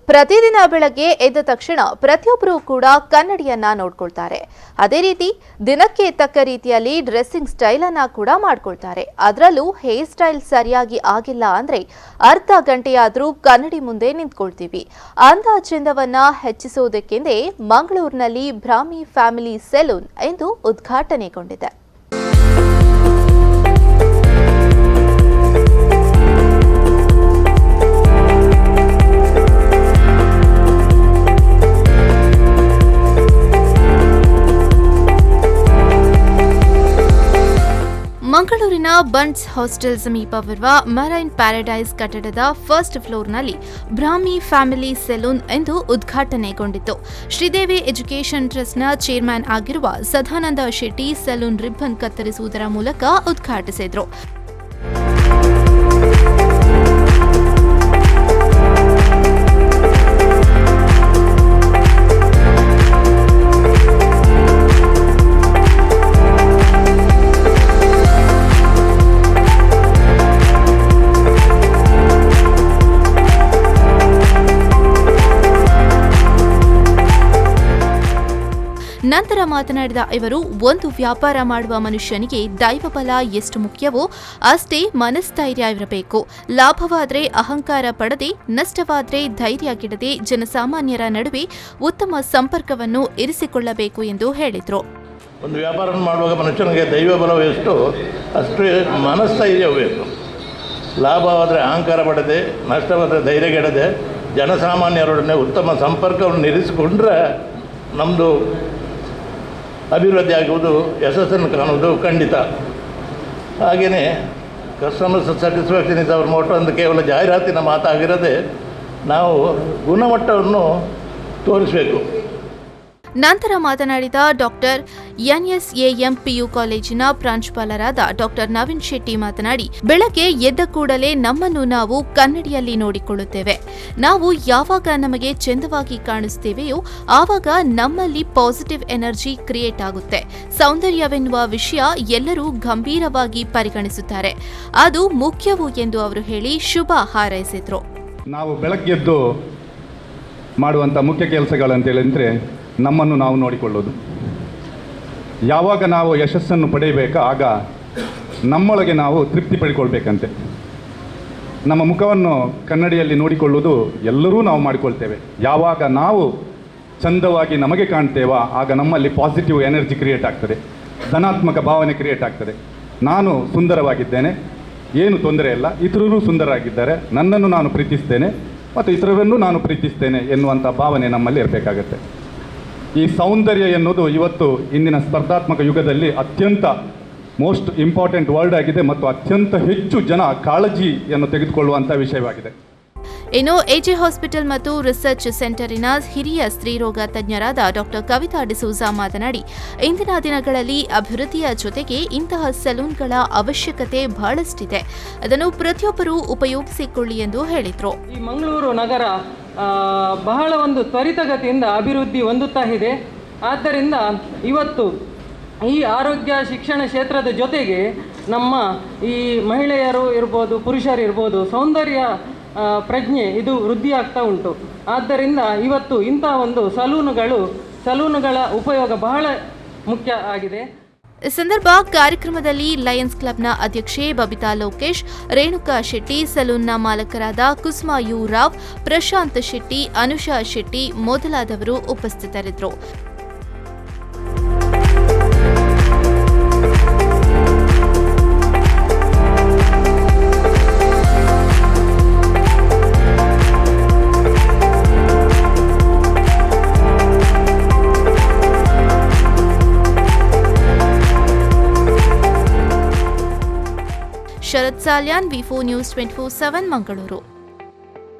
ಪ್ರತಿದಿನ ಬೆಳಗ್ಗೆ ಎದ್ದ ತಕ್ಷಣ ಪ್ರತಿಯೊಬ್ಬರೂ ಕೂಡ ಕನ್ನಡಿಯನ್ನ ನೋಡ್ಕೊಳ್ತಾರೆ. ಅದೇ ರೀತಿ ದಿನಕ್ಕೆ ತಕ್ಕ ರೀತಿಯಲ್ಲಿ ಡ್ರೆಸ್ಸಿಂಗ್ ಸ್ಟೈಲ್ ಅನ್ನ ಕೂಡ ಮಾಡ್ಕೊಳ್ತಾರೆ. ಅದರಲ್ಲೂ ಹೇರ್ ಸ್ಟೈಲ್ ಸರಿಯಾಗಿ ಆಗಿಲ್ಲ ಅಂದ್ರೆ ಅರ್ಧ ಗಂಟೆಯಾದ್ರೂ ಕನ್ನಡಿ ಮುಂದೆ ನಿಂತ್ಕೊಳ್ತೀವಿ. ಅಂದ ಚಂದವನ್ನ ಹೆಚ್ಚಿಸುವುದಕ್ಕೆಂದೇ ಮಂಗಳೂರಿನಲ್ಲಿ ಬ್ರಾಹ್ಮಿ ಫ್ಯಾಮಿಲಿ ಸೆಲೂನ್ ಎಂದು ಉದ್ಘಾಟನೆಗೊಂಡಿದೆ. ಮಂಗಳೂರಿನ ಬಂಟ್ಸ್ ಹಾಸ್ಟೆಲ್ ಸಮೀಪವಿರುವ ಮರೈನ್ ಪ್ಯಾರಡೈಸ್ ಕಟ್ಟಡದ ಫಸ್ಟ್ ಫ್ಲೋರ್ನಲ್ಲಿ ಬ್ರಾಹ್ಮಿ ಫ್ಯಾಮಿಲಿ ಸೆಲೂನ್ ಎಂದು ಉದ್ಘಾಟನೆಗೊಂಡಿತು. ಶ್ರೀದೇವಿ ಎಜುಕೇಷನ್ ಟ್ರಸ್ಟ್ನ ಚೇರ್ಮನ್ ಆಗಿರುವ ಸದಾನಂದ ಶೆಟ್ಟಿ ಸೆಲೂನ್ ರಿಬ್ಬನ್ ಕತ್ತರಿಸುವುದರ ಮೂಲಕ ಉದ್ಘಾಟಿಸಿದರು. ನಂತರ ಮಾತನಾಡಿದ ಇವರು, ಒಂದು ವ್ಯಾಪಾರ ಮಾಡುವ ಮನುಷ್ಯನಿಗೆ ದೈವಬಲ ಎಷ್ಟು ಮುಖ್ಯವೋ ಅಷ್ಟೇ ಮನಸ್ಥೈರ್ಯ ಇರಬೇಕು. ಲಾಭವಾದರೆ ಅಹಂಕಾರ ಪಡದೆ, ನಷ್ಟವಾದರೆ ಧೈರ್ಯಗೆಡದೆ ಜನಸಾಮಾನ್ಯರ ನಡುವೆ ಉತ್ತಮ ಸಂಪರ್ಕವನ್ನು ಇರಿಸಿಕೊಳ್ಳಬೇಕು ಎಂದು ಹೇಳಿದರು. ಒಂದು ವ್ಯಾಪಾರ ಮಾಡುವಾಗ ಮನುಷ್ಯನಿಗೆ ದೈವಬಲವು ಎಷ್ಟು ಅಷ್ಟೇ ಮನಸ್ಥೈರ್ಯವೂ ಬೇಕು. ಲಾಭವಾದರೆ ಅಹಂಕಾರ ಪಡದೆ, ನಷ್ಟವಾದರೆ ಧೈರ್ಯಗೆಡದೆ ಜನಸಾಮಾನ್ಯರೊಡನೆ ಉತ್ತಮ ಸಂಪರ್ಕವನ್ನು ಇರಿಸಿಕೊಂಡ್ರೆ ನಮ್ಮದು ಅಭಿವೃದ್ಧಿ ಆಗುವುದು, ಯಶಸ್ಸನ್ನು ಕಾಣುವುದು ಖಂಡಿತ. ಹಾಗೆಯೇ customer satisfaction is our motto ಅಂತ ಕೇವಲ ಜಾಹೀರಾತಿನ ಮಾತಾಗಿರದೆ ನಾವು ಗುಣಮಟ್ಟವನ್ನು ತೋರಿಸಬೇಕು. ನಂತರ ಮಾತನಾಡಿದ ಡಾಕ್ಟರ್ ಎನ್ಎಸ್ಎಎಂ ಪಿಯು ಕಾಲೇಜಿನ ಪ್ರಾಂಶುಪಾಲರಾದ ಡಾಕ್ಟರ್ ನವೀನ್ ಶೆಟ್ಟಿ ಮಾತನಾಡಿ, ಬೆಳಗ್ಗೆ ಎದ್ದ ಕೂಡಲೇ ನಮ್ಮನ್ನು ನಾವು ಕನ್ನಡಿಯಲ್ಲಿ ನೋಡಿಕೊಳ್ಳುತ್ತೇವೆ. ನಾವು ಯಾವಾಗ ನಮಗೆ ಚೆಂದವಾಗಿ ಕಾಣಿಸುತ್ತೇವೆಯೋ ಆವಾಗ ನಮ್ಮಲ್ಲಿ ಪಾಸಿಟಿವ್ ಎನರ್ಜಿ ಕ್ರಿಯೇಟ್ ಆಗುತ್ತೆ. ಸೌಂದರ್ಯವೆನ್ನುವ ವಿಷಯ ಎಲ್ಲರೂ ಗಂಭೀರವಾಗಿ ಪರಿಗಣಿಸುತ್ತಾರೆ, ಅದು ಮುಖ್ಯವು ಎಂದು ಅವರು ಹೇಳಿ ಶುಭ ಹಾರೈಸಿದರು. ನಾವು ಬೆಳಗ್ಗೆದ್ದು ಮಾಡುವಂಥ ಮುಖ್ಯ ಕೆಲಸಗಳಂತ ಹೇಳಿದ್ರೆ ನಮ್ಮನ್ನು ನಾವು ನೋಡಿಕೊಳ್ಳೋದು. ಯಾವಾಗ ನಾವು ಯಶಸ್ಸನ್ನು ಪಡೆಯಬೇಕು ಆಗ ನಮ್ಮೊಳಗೆ ನಾವು ತೃಪ್ತಿ ಪಡ್ಕೊಳ್ಬೇಕಂತೆ. ನಮ್ಮ ಮುಖವನ್ನು ಕನ್ನಡಿಯಲ್ಲಿ ನೋಡಿಕೊಳ್ಳೋದು ಎಲ್ಲರೂ ನಾವು ಮಾಡಿಕೊಳ್ತೇವೆ. ಯಾವಾಗ ನಾವು ಚಂದವಾಗಿ ನಮಗೆ ಕಾಣ್ತೇವೋ ಆಗ ನಮ್ಮಲ್ಲಿ ಪಾಸಿಟಿವ್ ಎನರ್ಜಿ ಕ್ರಿಯೇಟ್ ಆಗ್ತದೆ, ಧನಾತ್ಮಕ ಭಾವನೆ ಕ್ರಿಯೇಟ್ ಆಗ್ತದೆ. ನಾನು ಸುಂದರವಾಗಿದ್ದೇನೆ, ಏನು ತೊಂದರೆ ಇಲ್ಲ, ಇತರರು ಸುಂದರವಾಗಿದ್ದಾರೆ, ನನ್ನನ್ನು ನಾನು ಪ್ರೀತಿಸ್ತೇನೆ ಮತ್ತು ಇತರರನ್ನು ನಾನು ಪ್ರೀತಿಸ್ತೇನೆ ಎನ್ನುವಂಥ ಭಾವನೆ ನಮ್ಮಲ್ಲಿ ಇರಬೇಕಾಗತ್ತೆ. ಈ ಸೌಂದರ್ಯ ಎನ್ನುವುದು ಇವತ್ತು ಇಂದಿನ ಸ್ಪರ್ಧಾತ್ಮಕ ಯುಗದಲ್ಲಿ ಅತ್ಯಂತ ಮೋಸ್ಟ್ ಇಂಪಾರ್ಟೆಂಟ್ ವರ್ಡ್ ಆಗಿದೆ ಮತ್ತು ಅತ್ಯಂತ ಹೆಚ್ಚು ಜನ ಕಾಳಜಿಯನ್ನು ತೆಗೆದುಕೊಳ್ಳುವಂಥ ವಿಷಯವಾಗಿದೆ. ಇನ್ನು ಎಜೆ ಹಾಸ್ಪಿಟಲ್ ಮತ್ತು ರಿಸರ್ಚ್ ಸೆಂಟರಿನ ಹಿರಿಯ ಸ್ತ್ರೀರೋಗ ತಜ್ಞರಾದ ಡಾಕ್ಟರ್ ಕವಿತಾ ಡಿಸೂಜಾ ಮಾತನಾಡಿ, ಇಂದಿನ ದಿನಗಳಲ್ಲಿ ಅಭಿವೃದ್ಧಿಯ ಜೊತೆಗೆ ಇಂತಹ ಸಲೂನ್ಗಳ ಅವಶ್ಯಕತೆ ಬಹಳಷ್ಟಿದೆ. ಅದನ್ನು ಪ್ರತಿಯೊಬ್ಬರೂ ಉಪಯೋಗಿಸಿಕೊಳ್ಳಿ ಎಂದು ಹೇಳಿದರು. ಈ ಮಂಗಳೂರು ನಗರ ಬಹಳ ಒಂದು ತ್ವರಿತಗತಿಯಿಂದ ಅಭಿವೃದ್ಧಿ ಹೊಂದುತ್ತಾ ಇದೆ. ಆದ್ದರಿಂದ ಇವತ್ತು ಈ ಆರೋಗ್ಯ ಶಿಕ್ಷಣ ಕ್ಷೇತ್ರದ ಜೊತೆಗೆ ನಮ್ಮ ಈ ಮಹಿಳೆಯರು ಇರ್ಬೋದು, ಪುರುಷರು ಇರ್ಬೋದು, ಸೌಂದರ್ಯ ಪ್ರಜ್ಞೆ ಇದು ವೃದ್ಧಿಯಾಗ್ತಾ ಉಂಟು. ಆದ್ದರಿಂದ ಇವತ್ತು ಇಂಥ ಒಂದು ಸಲೂನುಗಳ ಉಪಯೋಗ ಬಹಳ ಮುಖ್ಯ ಆಗಿದೆ. ಈ ಸಂದರ್ಭ ಕಾರ್ಯಕ್ರಮದಲ್ಲಿ ಲಯನ್ಸ್ ಕ್ಲಬ್ನ ಅಧ್ಯಕ್ಷೆ ಬಬಿತಾ ಲೋಕೇಶ್, ರೇಣುಕಾ ಶೆಟ್ಟಿ, ಸಲೂನ್ನ ಮಾಲಕರಾದ ಕುಸುಮಾ ಯು ರಾವ್, ಪ್ರಶಾಂತ್ ಶೆಟ್ಟಿ, ಅನುಷಾ ಶೆಟ್ಟಿ ಮೊದಲಾದವರು ಉಪಸ್ಥಿತರಿದ್ದರು. ಶರತ್ ಸಾಲ್ಯಾನ್, V4 ನ್ಯೂಸ್ 24/7 ಮಂಗಳೂರು.